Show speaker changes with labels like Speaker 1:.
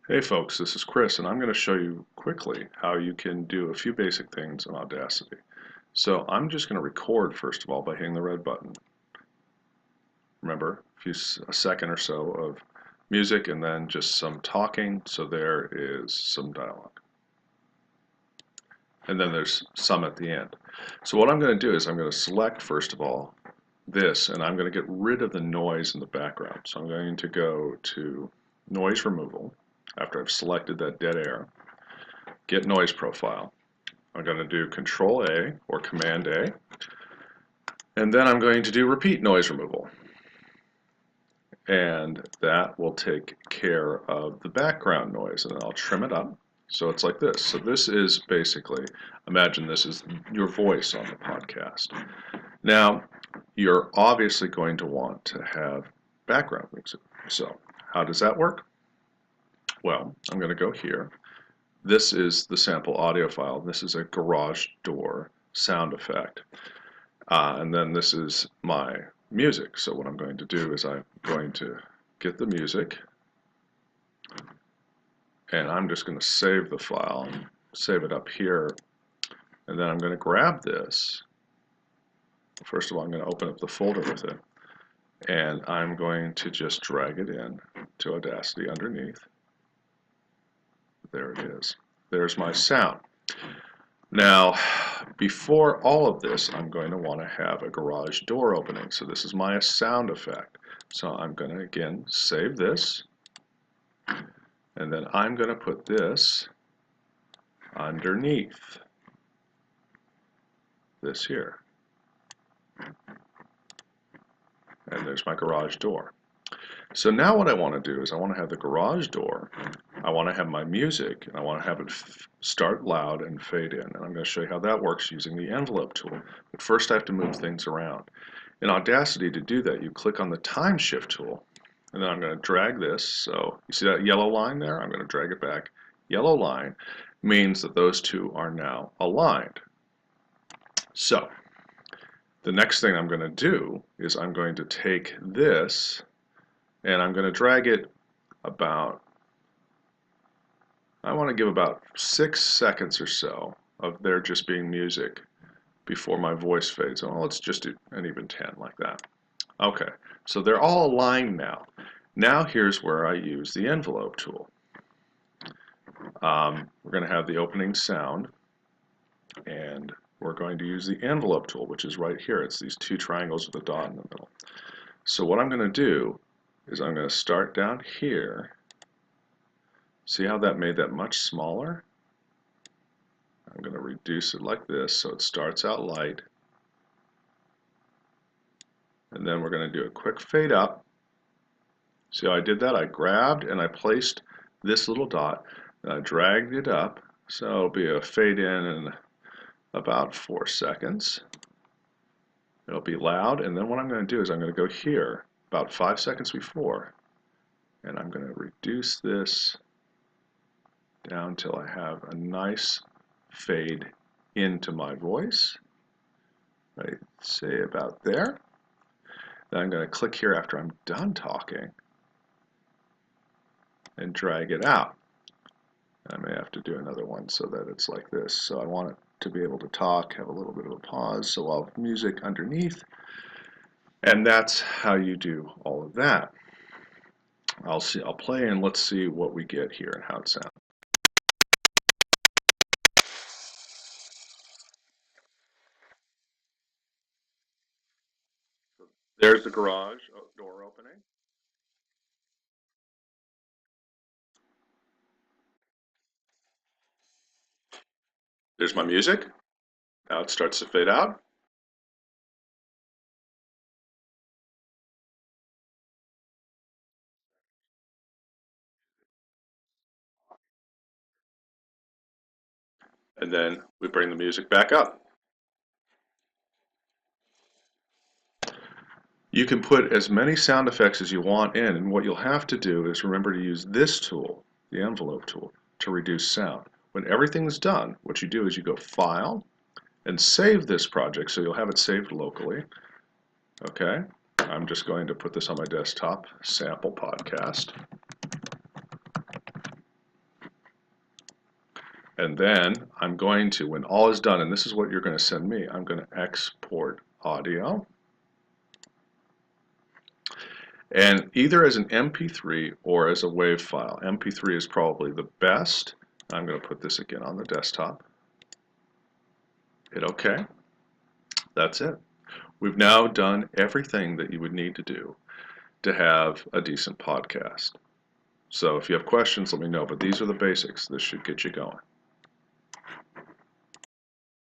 Speaker 1: Hey folks, this is Chris, and I'm going to show you quickly how you can do a few basic things in Audacity. So I'm just going to record first of all by hitting the red button. Remember, a second or so of music and then just some talking, so there is some dialogue. And then there's some at the end. So what I'm going to do is I'm going to select first of all this, and I'm going to get rid of the noise in the background. So I'm going to go to Noise Removal after I've selected that dead air. Get Noise Profile. I'm going to do Control A or Command A, and then I'm going to do Repeat Noise Removal. And that will take care of the background noise, and then I'll trim it up. So it's like this. So this is basically, imagine this is your voice on the podcast. Now, you're obviously going to want to have background music. So how does that work? Well, I'm going to go here. This is the sample audio file. This is a garage door sound effect. And then this is my music. So what I'm going to do is I'm going to get the music, and I'm just going to save the file and save it up here. And then I'm going to grab this. First of all, I'm going to open up the folder with it, and I'm going to just drag it in to Audacity underneath. There it is. There's my sound. Now, before all of this, I'm going to want to have a garage door opening. So this is my sound effect. So I'm going to, again, save this. And then I'm going to put this underneath this here. And there's my garage door. So now what I want to do is I want to have the garage door, I want to have my music, and I want to have it start loud and fade in. And I'm going to show you how that works using the envelope tool. But first I have to move things around. In Audacity, to do that, you click on the time shift tool, and then I'm going to drag this. So you see that yellow line there? I'm going to drag it back. Yellow line means that those two are now aligned. So the next thing I'm going to do is I'm going to take this and I'm going to drag it about, I want to give about 6 seconds or so of there just being music before my voice fades. Oh, let's just do an even 10 like that. Okay, so they're all aligned now. Now here's where I use the envelope tool. We're going to have the opening sound, and we're going to use the envelope tool, which is right here. It's these two triangles with a dot in the middle. So what I'm going to do is I'm going to start down here. See how that made that much smaller? I'm going to reduce it like this so it starts out light. And then we're going to do a quick fade up. See how I did that? I grabbed and I placed this little dot and I dragged it up. So it'll be a fade in about 4 seconds. It'll be loud, and then what I'm going to do is I'm going to go here about 5 seconds before, and I'm going to reduce this down till I have a nice fade into my voice. Right, say about there. Then I'm going to click here after I'm done talking and drag it out. I may have to do another one so that it's like this. So I want it to be able to talk, have a little bit of a pause, so I'll have music underneath. And that's how you do all of that. I'll play and let's see what we get here and how it sounds. There's the garage door opening. There's my music. Now it starts to fade out. And then we bring the music back up. You can put as many sound effects as you want in, and what you'll have to do is remember to use this tool, the envelope tool, to reduce sound. When everything's done, what you do is you go File and save this project so you'll have it saved locally. Okay, I'm just going to put this on my desktop, sample podcast. And then I'm going to, when all is done, and this is what you're going to send me, I'm going to export audio. And either as an MP3 or as a WAV file. MP3 is probably the best. I'm going to put this again on the desktop. Hit OK. That's it. We've now done everything that you would need to do to have a decent podcast. So if you have questions, let me know. But these are the basics. This should get you going.